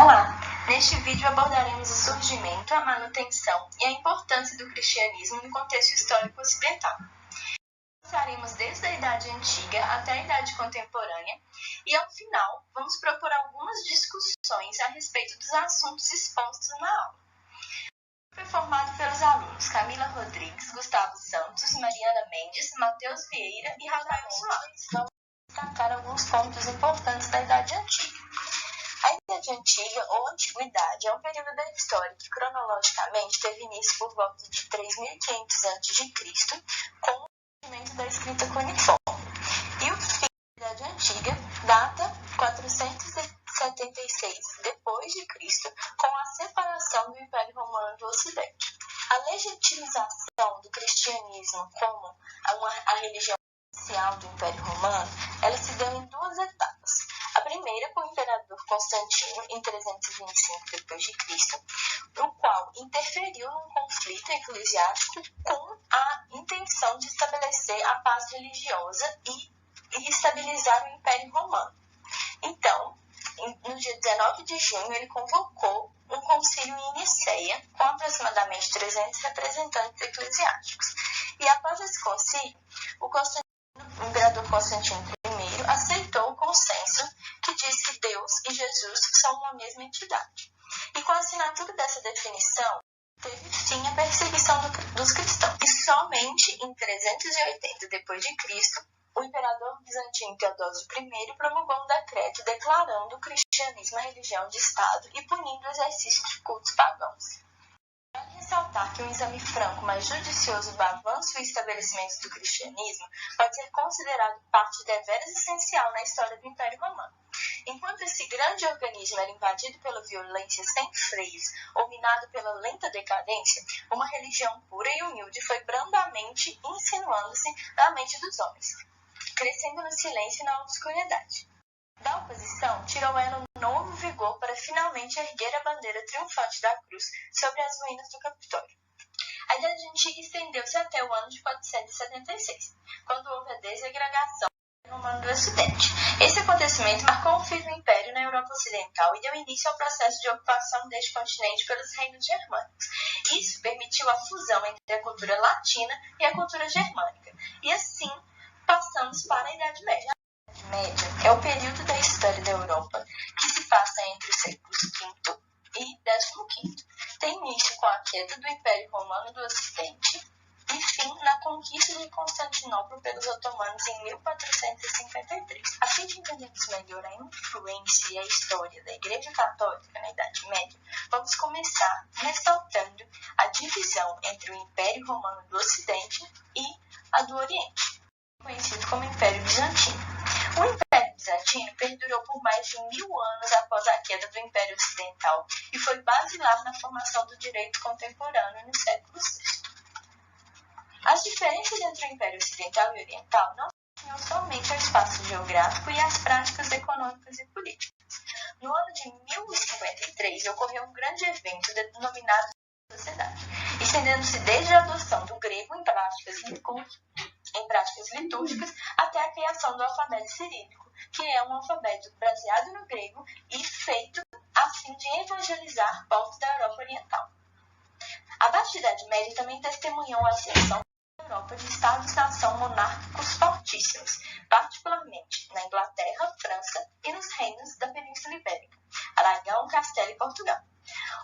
Olá! Neste vídeo abordaremos o surgimento, a manutenção e a importância do cristianismo no contexto histórico ocidental. Começaremos desde a Idade Antiga até a Idade Contemporânea e, ao final, vamos propor algumas discussões a respeito dos assuntos expostos na aula. Foi formado pelos alunos Camila Rodrigues, Gustavo Santos, Mariana Mendes, Matheus Vieira e Rafael Soares. Vamos destacar alguns pontos importantes da Idade Antiga. A Idade Antiga, ou Antiguidade, é um período da história que cronologicamente teve início por volta de 3.500 a.C., com o surgimento da escrita cuneiforme. E o fim da Idade Antiga data 476 d.C., com a separação do Império Romano do Ocidente. A legitimização do cristianismo como a religião oficial do Império Romano, ela se deu em duas etapas. A primeira com o imperador Constantino, em 325 d.C., o qual interferiu num conflito eclesiástico com a intenção de estabelecer a paz religiosa e estabilizar o Império Romano. Então, no dia 19 de junho, ele convocou um concílio em Niceia, com aproximadamente 300 representantes eclesiásticos. E após esse concílio, o imperador Constantino I aceitou o consenso que diz que Deus e Jesus são uma mesma entidade. E com a assinatura dessa definição, teve fim a perseguição dos cristãos. E somente em 380 d.C., o imperador bizantino Teodósio I promulgou um decreto declarando o cristianismo a religião de Estado e punindo o exercício de cultos pagãos. Vale ressaltar que um exame franco, mas judicioso do avanço e estabelecimento do cristianismo pode ser considerado parte deveras essencial na história do Império Romano. Enquanto esse grande organismo era invadido pela violência sem freios ou minado pela lenta decadência, uma religião pura e humilde foi brandamente insinuando-se na mente dos homens, crescendo no silêncio e na obscuridade. Da oposição, tirou ela um novo vigor para finalmente erguer a bandeira triunfante da cruz sobre as ruínas do Capitólio. A Idade Antiga estendeu-se até o ano de 476, quando houve a desagregação do Romano do Ocidente. Esse acontecimento marcou o fim do Império na Europa Ocidental e deu início ao processo de ocupação deste continente pelos reinos germânicos. Isso permitiu a fusão entre a cultura latina e a cultura germânica, e assim passamos para a Idade Média. A Idade Média é o período da história da Europa que se passa entre os séculos V e XV. Tem início com a queda do Império Romano do Ocidente e fim na conquista de Constantinopla pelos otomanos em 1453. A fim de entendermos melhor a influência e a história da Igreja Católica na Idade Média, vamos começar ressaltando a divisão entre o Império Romano do Ocidente e a do Oriente, conhecido como Império Bizantino. O Império Bizantino perdurou por mais de 1000 anos após a queda do Império Ocidental e foi basilar na formação do direito contemporâneo no século VI. As diferenças entre o Império Ocidental e Oriental não se tinham somente ao espaço geográfico e às práticas econômicas e políticas. No ano de 1053, ocorreu um grande evento denominado Sociedade, estendendo-se desde a adoção do grego em práticas litúrgicas até a criação do alfabeto cirílico, que é um alfabeto baseado no grego e feito a fim de evangelizar povos da Europa Oriental. A Baixa Idade Média também testemunhou a ascensão da Europa de estados-nação monárquicos fortíssimos, particularmente na Inglaterra, França e nos reinos da Península Ibérica, Aragão, Castela e Portugal.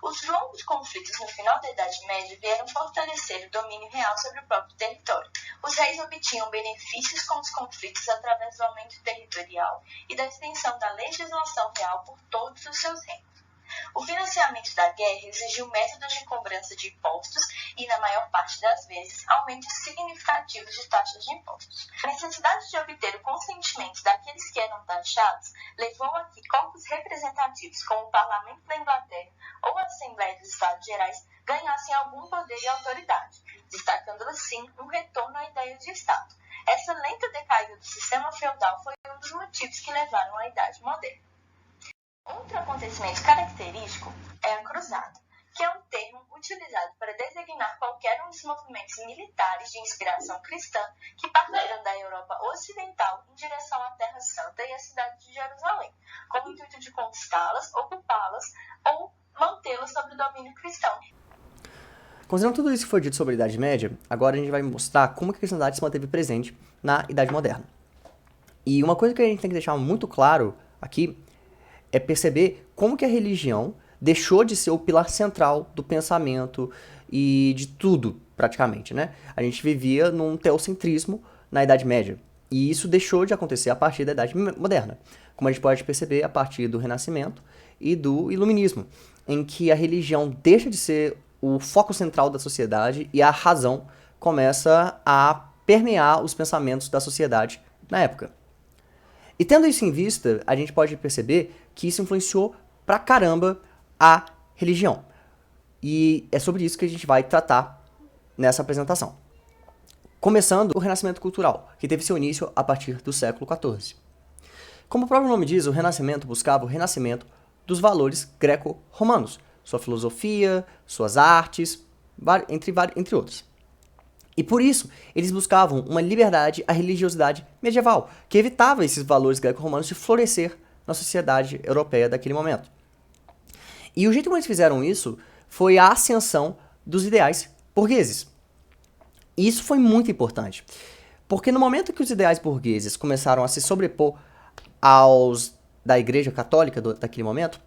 Os longos conflitos no final da Idade Média vieram fortalecer o domínio real sobre o próprio território. Os reis obtinham benefícios com os conflitos através do aumento territorial e da extensão da legislação real por todos os seus reinos. O financiamento da guerra exigiu métodos de cobrança de impostos e, na maior parte das vezes, aumentos significativos de taxas de impostos. A necessidade de obter o consentimento daqueles que eram taxados levou a que corpos representativos, como o Parlamento da Inglaterra ou a Assembleia dos Estados Gerais, ganhassem algum poder e autoridade, destacando assim um retorno à ideia de Estado. Essa lenta decaída do sistema feudal foi um dos motivos que levaram à Idade Moderna. Outro acontecimento característico é a cruzada, que é um termo utilizado para designar qualquer um dos movimentos militares de inspiração cristã que partiram da Europa Ocidental em direção à Terra Santa e à cidade de Jerusalém, com o intuito de conquistá-las, ocupá-las ou mantê-las sob o domínio cristão. Considerando tudo isso que foi dito sobre a Idade Média, agora a gente vai mostrar como que a cristandade se manteve presente na Idade Moderna. E uma coisa que a gente tem que deixar muito claro aqui é perceber como que a religião deixou de ser o pilar central do pensamento e de tudo, praticamente, né? A gente vivia num teocentrismo na Idade Média, e isso deixou de acontecer a partir da Idade Moderna, como a gente pode perceber a partir do Renascimento e do Iluminismo, em que a religião deixa de ser o foco central da sociedade e a razão começa a permear os pensamentos da sociedade na época. E tendo isso em vista, a gente pode perceber que isso influenciou pra caramba a religião. E é sobre isso que a gente vai tratar nessa apresentação. Começando o Renascimento Cultural, que teve seu início a partir do século XIV. Como o próprio nome diz, o Renascimento buscava o renascimento dos valores greco-romanos, sua filosofia, suas artes, entre outros. E por isso, eles buscavam uma liberdade à religiosidade medieval, que evitava esses valores greco-romanos de florescer na sociedade europeia daquele momento. E o jeito como eles fizeram isso foi a ascensão dos ideais burgueses. E isso foi muito importante, porque no momento que os ideais burgueses começaram a se sobrepor aos da Igreja Católica daquele momento,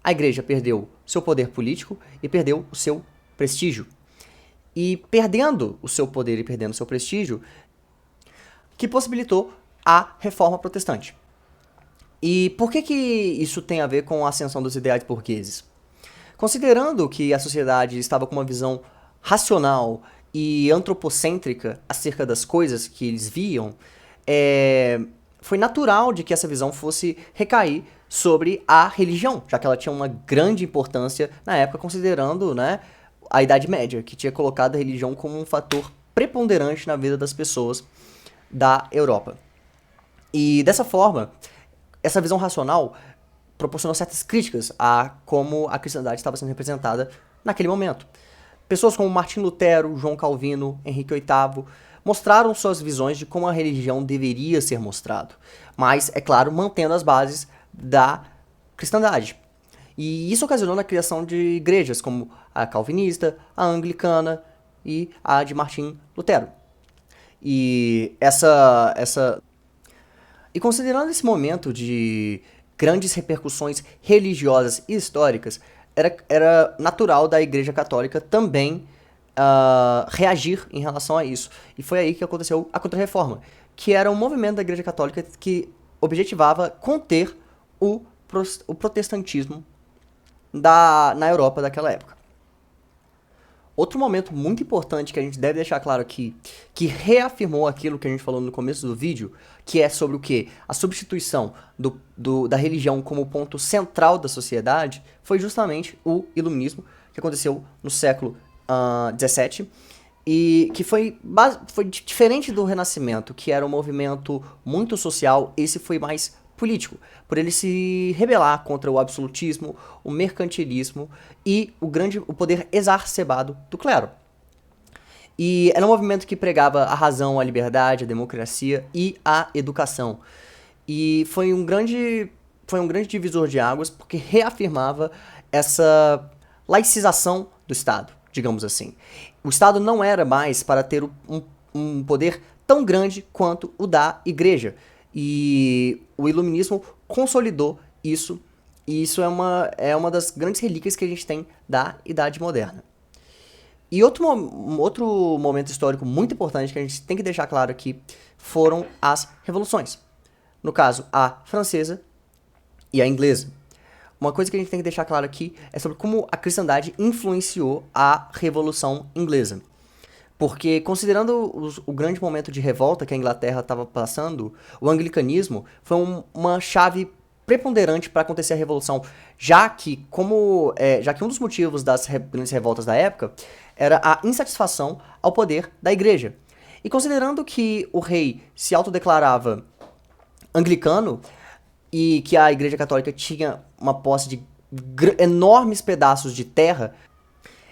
a Igreja perdeu seu poder político e perdeu o seu prestígio. E perdendo o seu poder e perdendo o seu prestígio, que possibilitou a Reforma Protestante. E por que isso tem a ver com a ascensão dos ideais burgueses? Considerando que a sociedade estava com uma visão racional e antropocêntrica acerca das coisas que eles viam, foi natural de que essa visão fosse recair sobre a religião, já que ela tinha uma grande importância na época, considerando, né, a Idade Média, que tinha colocado a religião como um fator preponderante na vida das pessoas da Europa. E dessa forma, essa visão racional proporcionou certas críticas a como a cristandade estava sendo representada naquele momento. Pessoas como Martim Lutero, João Calvino, Henrique VIII mostraram suas visões de como a religião deveria ser mostrado, mas, é claro, mantendo as bases da cristandade. E isso ocasionou a criação de igrejas como a calvinista, a anglicana e a de Martim Lutero. E considerando esse momento de grandes repercussões religiosas e históricas, era natural da Igreja Católica também reagir em relação a isso. E foi aí que aconteceu a Contra-Reforma, que era um movimento da Igreja Católica que objetivava conter o protestantismo na Europa daquela época. Outro momento muito importante que a gente deve deixar claro aqui, que reafirmou aquilo que a gente falou no começo do vídeo, que é sobre o quê? A substituição da religião como ponto central da sociedade, foi justamente o Iluminismo, que aconteceu no século XVII, e que foi diferente do Renascimento, que era um movimento muito social. Esse foi mais político, por ele se rebelar contra o absolutismo, o mercantilismo e o poder exacerbado do clero. E era um movimento que pregava a razão, a liberdade, a democracia e a educação. E foi um grande divisor de águas, porque reafirmava essa laicização do Estado, digamos assim. O Estado não era mais para ter um poder tão grande quanto o da Igreja. E o Iluminismo consolidou isso, e isso é uma das grandes relíquias que a gente tem da Idade Moderna. E outro momento histórico muito importante que a gente tem que deixar claro aqui foram as revoluções. No caso, a francesa e a inglesa. Uma coisa que a gente tem que deixar claro aqui é sobre como a cristandade influenciou a Revolução Inglesa. Porque, considerando o grande momento de revolta que a Inglaterra estava passando, o anglicanismo foi uma chave preponderante para acontecer a Revolução, já que um dos motivos das grandes revoltas da época era a insatisfação ao poder da Igreja. E considerando que o rei se autodeclarava anglicano e que a Igreja Católica tinha uma posse de enormes pedaços de terra,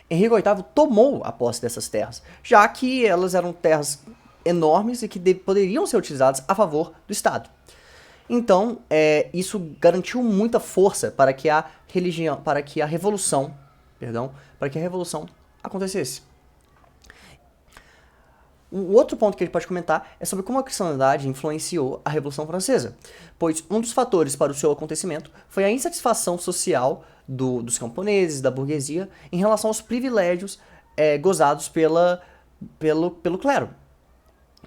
Henrique VIII tomou a posse dessas terras, já que elas eram terras enormes e que poderiam ser utilizadas a favor do Estado. Então, isso garantiu muita força para que a religião, para que a revolução acontecesse. O outro ponto que a gente pode comentar é sobre como a cristandade influenciou a Revolução Francesa, pois um dos fatores para o seu acontecimento foi a insatisfação social dos camponeses, da burguesia, em relação aos privilégios gozados pelo clero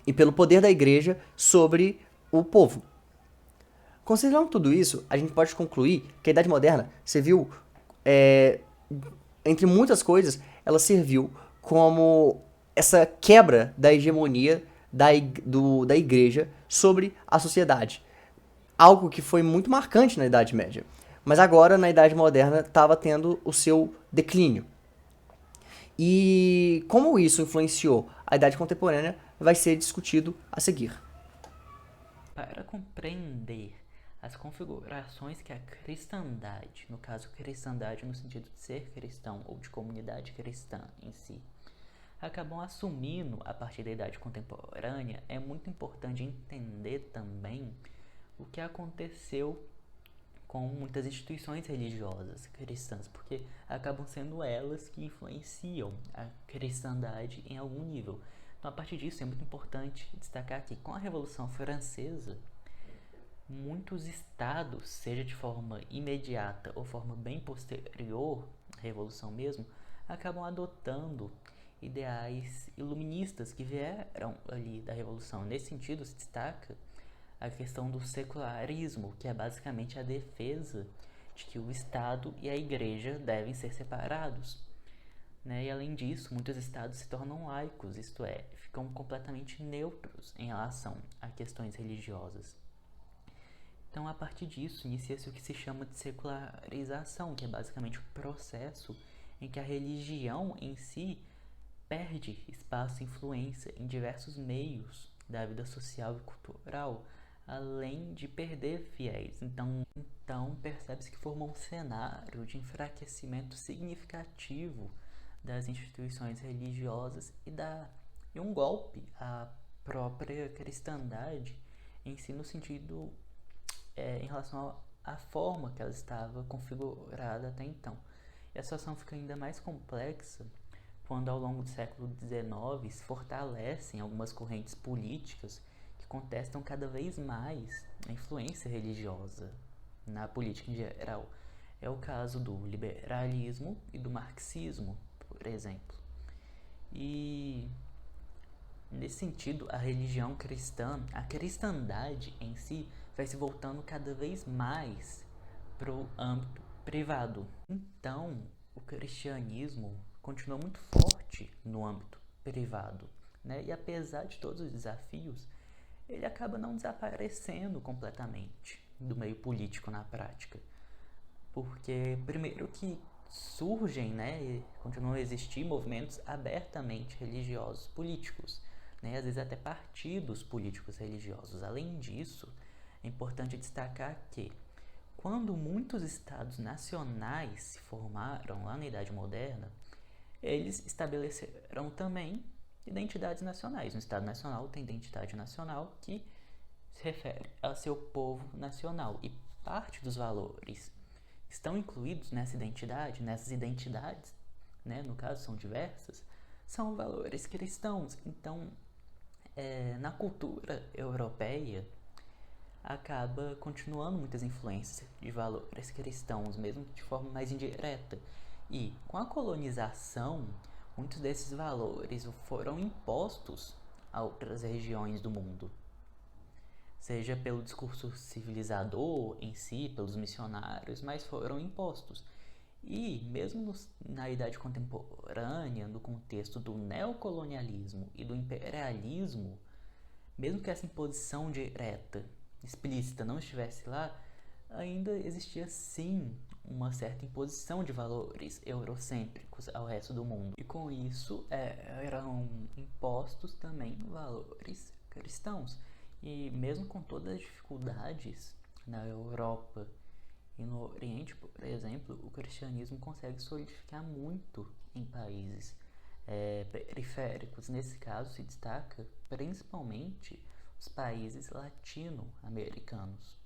e pelo poder da igreja sobre o povo. Considerando tudo isso, a gente pode concluir que a Idade Moderna serviu, entre muitas coisas, ela serviu como essa quebra da hegemonia da igreja sobre a sociedade. Algo que foi muito marcante na Idade Média. Mas agora, na Idade Moderna, estava tendo o seu declínio. E como isso influenciou a Idade Contemporânea vai ser discutido a seguir. Para compreender as configurações que a cristandade, no caso cristandade no sentido de ser cristão ou de comunidade cristã em si, acabam assumindo a partir da Idade Contemporânea, é muito importante entender também o que aconteceu com muitas instituições religiosas cristãs, porque acabam sendo elas que influenciam a cristandade em algum nível. Então, a partir disso, é muito importante destacar que, com a Revolução Francesa, muitos estados, seja de forma imediata ou forma bem posterior à Revolução mesmo, acabam adotando ideais iluministas que vieram ali da Revolução. Nesse sentido, se destaca a questão do secularismo, que é basicamente a defesa de que o Estado e a Igreja devem ser separados. Né? E além disso, muitos estados se tornam laicos, isto é, ficam completamente neutros em relação a questões religiosas. Então, a partir disso, inicia-se o que se chama de secularização, que é basicamente o processo em que a religião em si perde espaço e influência em diversos meios da vida social e cultural, além de perder fiéis. Então percebe-se que formou um cenário de enfraquecimento significativo das instituições religiosas e um golpe à própria cristandade em si, no sentido em relação à forma que ela estava configurada até então. E a situação fica ainda mais complexa quando, ao longo do século XIX, se fortalecem algumas correntes políticas que contestam cada vez mais a influência religiosa na política em geral. É o caso do liberalismo e do marxismo, por exemplo. E, nesse sentido, a religião cristã, a cristandade em si, vai se voltando cada vez mais para o âmbito privado. Então, o cristianismo continua muito forte no âmbito privado, né? E apesar de todos os desafios, ele acaba não desaparecendo completamente do meio político na prática. Porque, primeiro que surgem, né, e continuam a existir movimentos abertamente religiosos políticos, né, às vezes até partidos políticos religiosos. Além disso, é importante destacar que, quando muitos estados nacionais se formaram lá na Idade Moderna, eles estabeleceram também identidades nacionais. Um Estado nacional tem identidade nacional que se refere ao seu povo nacional. E parte dos valores estão incluídos nessas identidades, né, no caso são diversas, são valores cristãos. Então, na cultura europeia, acaba continuando muitas influências de valores cristãos, mesmo de forma mais indireta. E com a colonização, muitos desses valores foram impostos a outras regiões do mundo, seja pelo discurso civilizador em si, pelos missionários, mas foram impostos. E mesmo na Idade Contemporânea, no contexto do neocolonialismo e do imperialismo, mesmo que essa imposição direta, explícita, não estivesse lá, ainda existia sim uma certa imposição de valores eurocêntricos ao resto do mundo. E com isso eram impostos também valores cristãos. E mesmo com todas as dificuldades na Europa E no Oriente, por exemplo, o cristianismo consegue solidificar muito em países periféricos. Nesse caso, se destaca principalmente os países latino-americanos.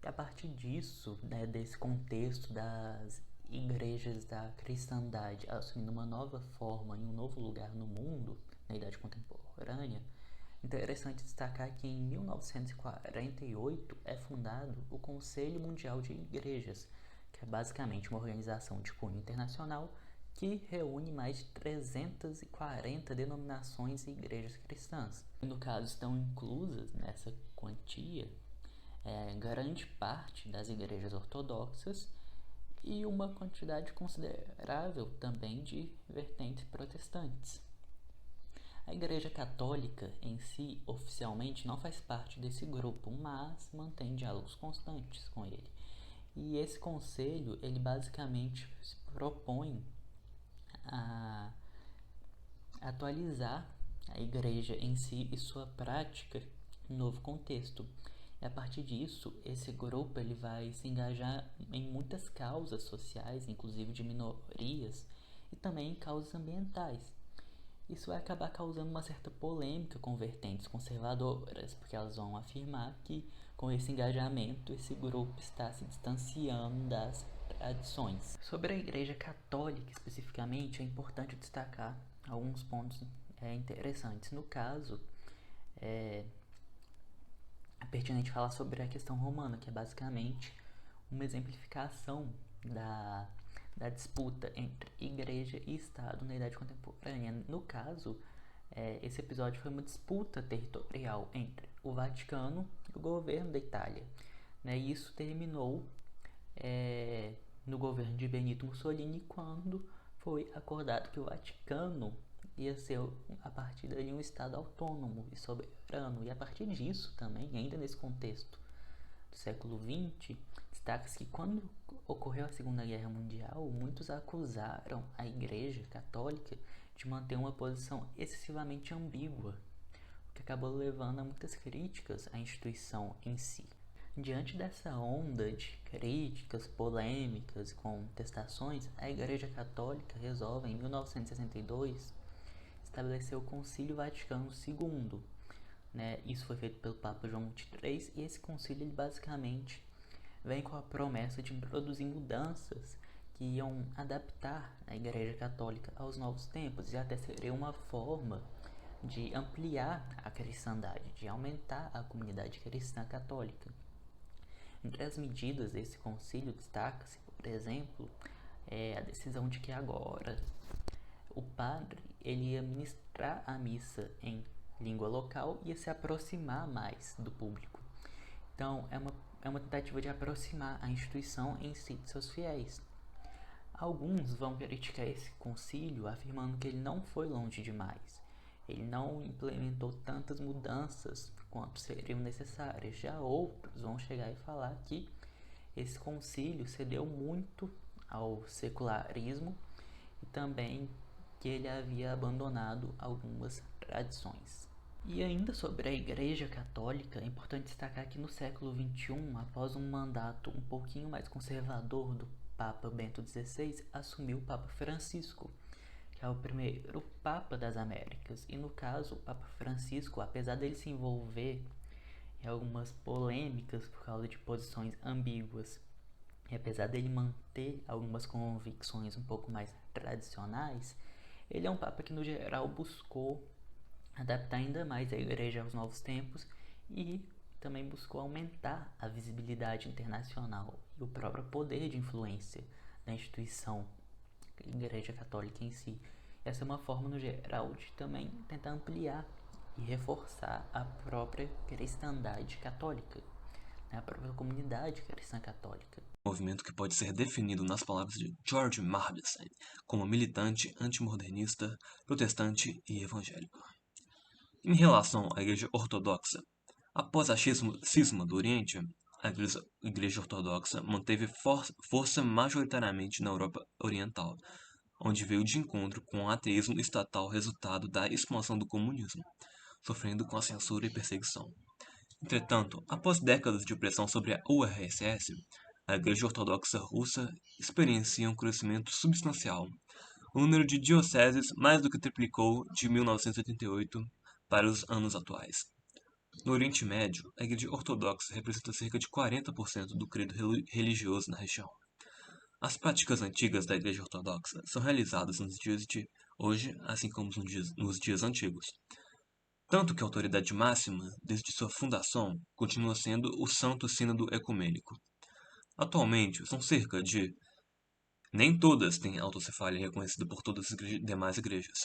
E a partir disso, né, desse contexto das igrejas da cristandade assumindo uma nova forma em um novo lugar no mundo, na Idade Contemporânea, interessante destacar que em 1948 é fundado o Conselho Mundial de Igrejas, que é basicamente uma organização de cunho internacional que reúne mais de 340 denominações e igrejas cristãs. No caso, estão inclusas nessa quantia grande parte das igrejas ortodoxas e uma quantidade considerável também de vertentes protestantes. A Igreja Católica em si, oficialmente, não faz parte desse grupo, mas mantém diálogos constantes com ele. E esse conselho, ele basicamente se propõe a atualizar a igreja em si e sua prática em um novo contexto. E a partir disso, esse grupo ele vai se engajar em muitas causas sociais, inclusive de minorias, e também em causas ambientais. Isso vai acabar causando uma certa polêmica com vertentes conservadoras, porque elas vão afirmar que, com esse engajamento, esse grupo está se distanciando das tradições. Sobre a Igreja Católica, especificamente, é importante destacar alguns pontos interessantes. No caso, é pertinente falar sobre a questão romana, que é basicamente uma exemplificação da disputa entre igreja e Estado na Idade Contemporânea. No caso, esse episódio foi uma disputa territorial entre o Vaticano e o governo da Itália. Né? E isso terminou no governo de Benito Mussolini, quando foi acordado que o Vaticano ia ser, a partir dali, um Estado autônomo e soberano. E a partir disso também, ainda nesse contexto do século XX, destaca-se que quando ocorreu a Segunda Guerra Mundial, muitos acusaram a Igreja Católica de manter uma posição excessivamente ambígua, o que acabou levando a muitas críticas à instituição em si. Diante dessa onda de críticas, polêmicas e contestações, a Igreja Católica resolve, em 1962, estabelecer o Concílio Vaticano II. Né? Isso foi feito pelo Papa João XXIII, e esse concílio ele basicamente vem com a promessa de introduzir mudanças que iam adaptar a Igreja Católica aos novos tempos, e até seria uma forma de ampliar a cristandade, de aumentar a comunidade cristã católica. Entre as medidas desse concílio destaca-se, por exemplo, a decisão de que agora o padre ele ia ministrar a missa em língua local e ia se aproximar mais do público. Então, é uma tentativa de aproximar a instituição em si de seus fiéis. Alguns vão criticar esse concílio afirmando que ele não foi longe demais. Ele não implementou tantas mudanças quanto seriam necessárias. Já outros vão chegar e falar que esse concílio cedeu muito ao secularismo e também que ele havia abandonado algumas tradições. E ainda sobre a Igreja Católica, é importante destacar que no século XXI, após um mandato um pouquinho mais conservador do Papa Bento XVI, assumiu o Papa Francisco, que é o primeiro Papa das Américas. E no caso, o Papa Francisco, apesar dele se envolver em algumas polêmicas por causa de posições ambíguas, e apesar dele manter algumas convicções um pouco mais tradicionais, ele é um Papa que no geral buscou adaptar ainda mais a Igreja aos novos tempos e também buscou aumentar a visibilidade internacional e o próprio poder de influência da instituição Igreja Católica em si. Essa é uma forma, no geral, de também tentar ampliar e reforçar a própria cristandade católica, né? A própria comunidade cristã católica. Movimento que pode ser definido nas palavras de George Mardison como militante, antimodernista, protestante e evangélico. Em relação à Igreja Ortodoxa, após a cisma do Oriente, a Igreja Ortodoxa manteve força majoritariamente na Europa Oriental, onde veio de encontro com o ateísmo estatal resultado da expansão do comunismo, sofrendo com a censura e perseguição. Entretanto, após décadas de pressão sobre a URSS, a Igreja Ortodoxa Russa experiencia um crescimento substancial. O número de dioceses mais do que triplicou de 1988 para os anos atuais. No Oriente Médio, a Igreja Ortodoxa representa cerca de 40% do credo religioso na região. As práticas antigas da Igreja Ortodoxa são realizadas nos dias de hoje, assim como nos dias antigos. Tanto que a autoridade máxima, desde sua fundação, continua sendo o Santo Sínodo Ecumênico. Atualmente, são cerca de... Nem todas têm autocefalia reconhecida por todas as demais igrejas.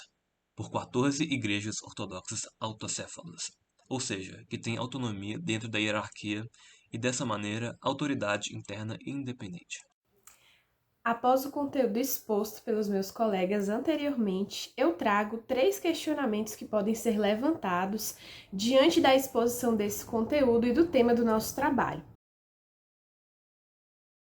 Por 14 igrejas ortodoxas autocéfalas, ou seja, que têm autonomia dentro da hierarquia e, dessa maneira, autoridade interna e independente. Após o conteúdo exposto pelos meus colegas anteriormente, eu trago 3 questionamentos que podem ser levantados diante da exposição desse conteúdo e do tema do nosso trabalho.